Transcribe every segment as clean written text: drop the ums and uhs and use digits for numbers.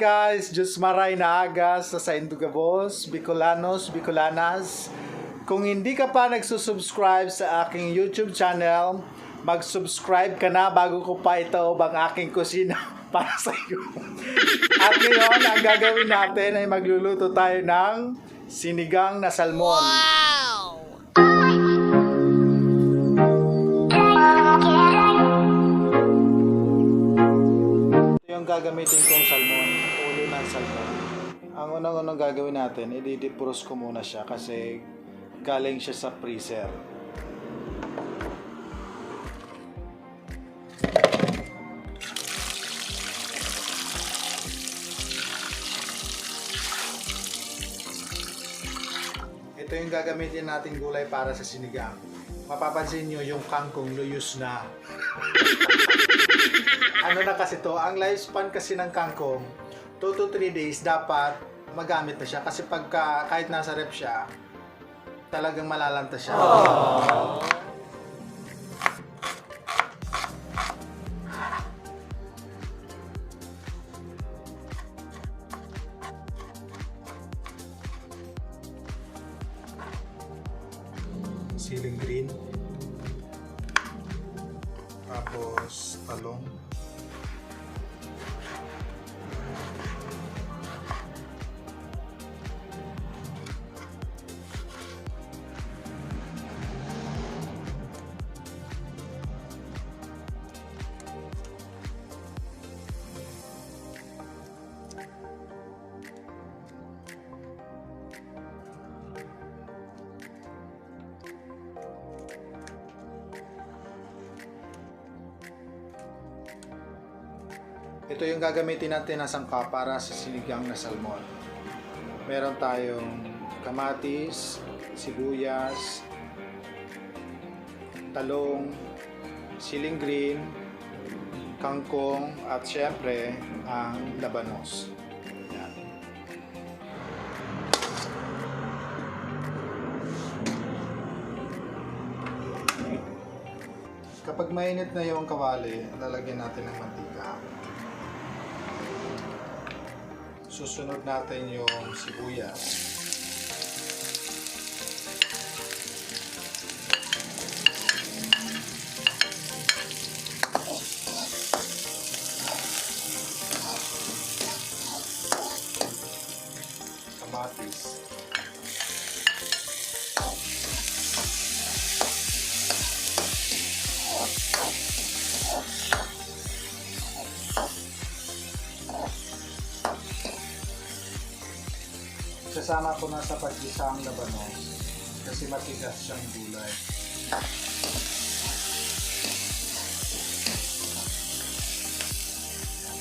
guys, Diyos maray na agas sa Indugabos, Bicolanos, Bicolanas. Kung hindi ka pa nagsusubscribe sa aking YouTube channel, mag-subscribe ka na bago ko pa ito ang aking kusina para sa iyo. At ngayon, ang gagawin natin ay magluluto tayo ng sinigang na salmon. Wow! Yung gagamitin kong salmon, ulo ng salmon. Ang unang-unang gagawin natin, i-defrost ko muna siya kasi galing siya sa freezer. Ito yung gagamitin nating gulay para sa sinigang. Mapapansin nyo yung kangkong luyos na. Ano na kasi to, ang lifespan kasi ng kangkong 2 to 3 days dapat magamit na siya kasi pagka kahit nasa rep siya talagang malalanta siya. Aww. Siling green, tapos talong, ito yung gagamitin natin na sangka para sa sinigang na salmon. Meron tayong kamatis, sibuyas, talong, siling green, kangkong, at syempre ang labanos. Yan. Kapag mainit na yung kawali, lalagyan natin ng mantika. Susunod natin yung sibuyas. Kamatis. Sasama ko na sa paggisa ang labanos kasi matigas siyang gulay.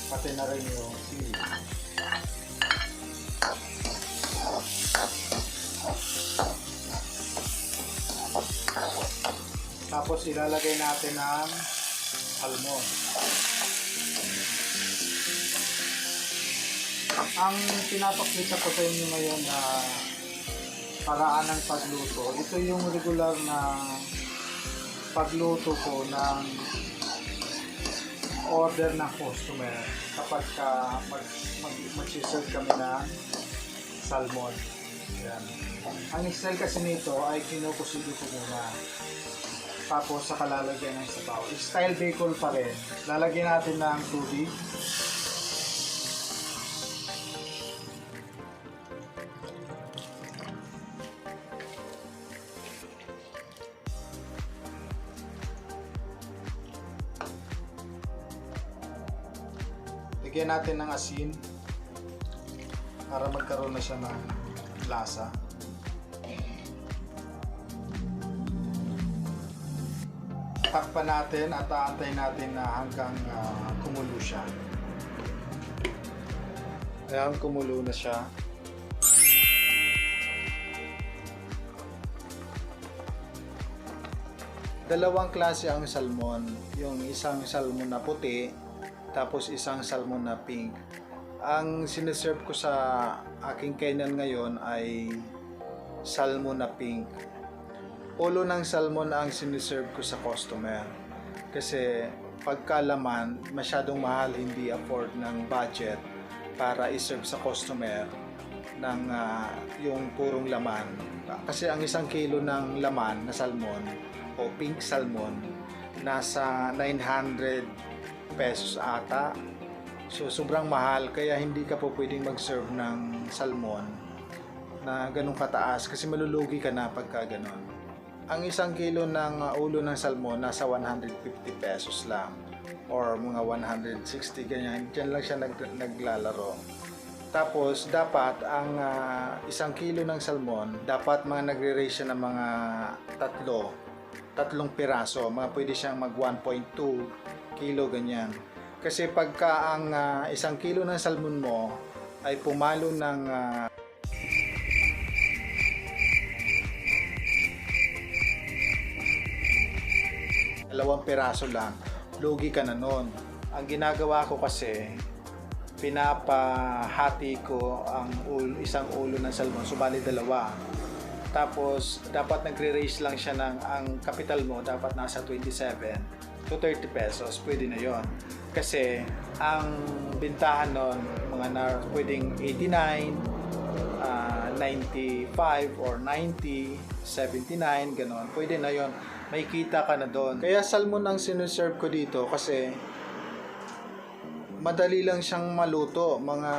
Pati na rin yung sili. Tapos ilalagay natin ang salmon. Ang pinapakita ko sa inyo ngayon na paraan ng pagluto, ito yung regular na pagluto ko ng order ng customer kapag mag-serve kami ng salmon. Yan. Ang style kasi nito ay kinukusido ko muna. Tapos saka lalagyan ng sabaw. Style bacon pa rin. Lalagyan natin ng tubig. Lagyan natin ng asin para magkaroon na siya ng lasa. Takpan natin at aantayin natin na hanggang kumulo siya. Ayan, kumulo na siya. Dalawang klase ang salmon. Yung isang salmon na puti, tapos isang salmon na pink. Ang sineserve ko sa aking kainan ngayon ay salmon na pink. Ulo ng salmon ang sineserve ko sa customer. Kasi pagkalaman, masyadong mahal, hindi afford ng budget. para iserve sa customer ng yung purong laman. Kasi ang 1 kilo ng laman na salmon o pink salmon nasa 900 pesos ata. So sobrang mahal, kaya hindi ka po pwedeng mag-serve ng salmon na ganun kataas kasi malulugi ka na pagka ganun. Ang 1 kilo ng ulo ng salmon nasa 150 pesos lang or mga 160 ganyan. Diyan lang siya naglalaro. Tapos dapat ang 1 kilo ng salmon, dapat mga nagre-rate siya ng mga tatlong piraso. Mga pwede siyang mag 1.2 kilo ganyan. Kasi pagka ang 1 kilo ng salmon mo ay pumalo ng 2 piraso lang, lugi ka na nun. Ang ginagawa ko kasi, pinapahati ko ang isang ulo ng salmon, subali 2. Tapos dapat nagre-raise lang siya ng ang capital mo dapat nasa 27 to 30 pesos, pwede na yon. Kasi ang bintahan nun pwedeng 89, 95 or 90, 79 ganon, pwede na yon, may kita ka na doon. Kaya salmon ang sinuserve ko dito kasi madali lang siyang maluto, mga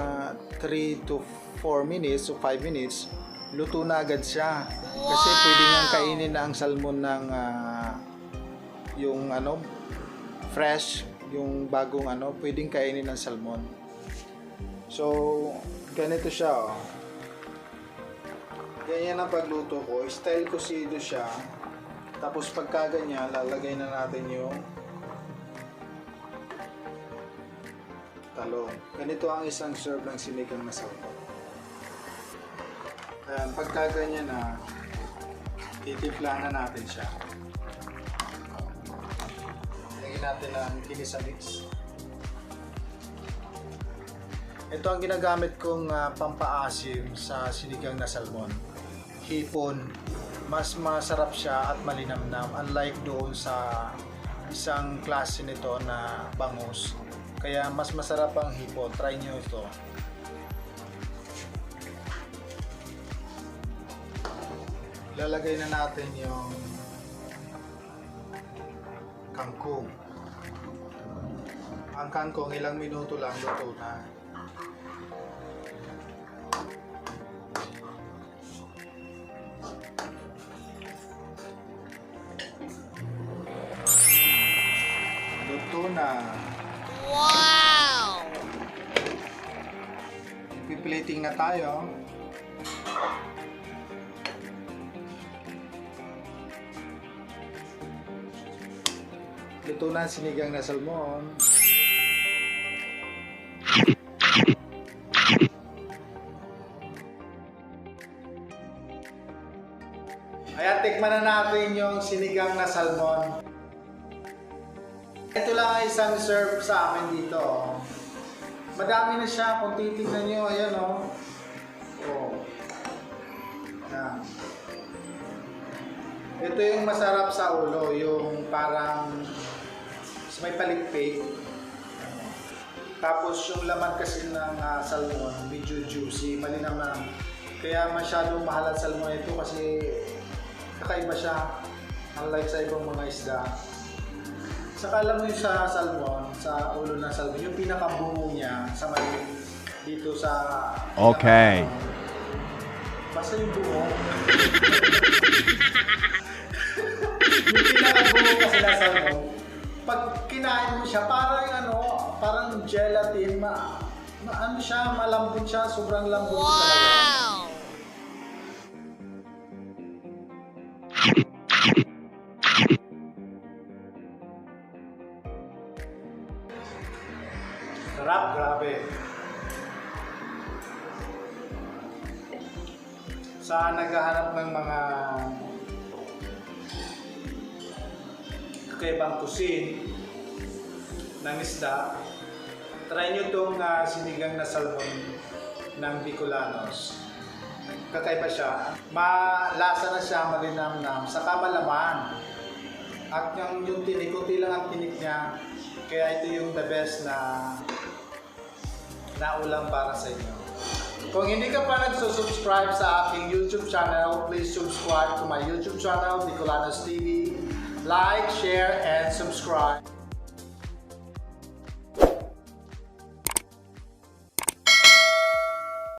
3 to 4 minutes o 5 minutes luto na agad siya. Kasi pwede nang kainin na ang salmon ng yung fresh, yung bagong pwedeng kainin ng salmon. So ganito siya, oh. Ganyan ang pagluto ko, style cocido siya. Tapos pagka ganyan, lalagay na natin yung talong. Ganito ang isang serve ng sinigang na salmon. Ayan, pagka ganyan na, titimpla na natin siya. Lagyan natin ang kinisamix. Ito ang ginagamit kong pampaasim sa sinigang na salmon. Hipon. Mas masarap siya at malinamnam, unlike doon sa isang klase nito na bangus. Kaya mas masarap ang hipon. Try nyo ito. Lalagay na natin yung kangkong. Ang kangkong ilang minuto lang luto na. Luto na. Wow! Piplating na tayo. Luto na sinigang na salmon. Ayan, tikman na natin yung sinigang na salmon. Ito lang ang isang serve sa amin dito. Madami na siya kung titignan nyo. Ayan o. Oh. Ayan. Ito yung masarap sa ulo, yung parang may palikpik. Tapos yung laman kasi ng salmon, medyo juicy, malinamnam. Kaya masyadong mahal ang salmon ito kasi kakaiba siya, unlike sa ibang mga isda. Saka alam mo yung sa salmon, sa ulo ng salmon, yung pinakabungo niya sa may dito sa... Okay. Basta yung bungo. Yung pinakabungo kasi na salmon, pag kinain mo siya, parang gelatin, ano siya, malambot siya, sobrang lambot talaga. Sarap, grabe. Sa naghahanap ng mga kakaibang kusin ng isda, try nyo itong sinigang na salmon ng Bicolanos. Kakaiba siya. Malasa na siya, malinamnam, saka malaman. At yung tinik, kunti lang ang tinik niya. Kaya ito yung the best na na ulam para sa inyo. Kung hindi ka pa nagsusubscribe sa aking YouTube channel, please subscribe to my YouTube channel, Bicolanos TV. Like, share, and subscribe.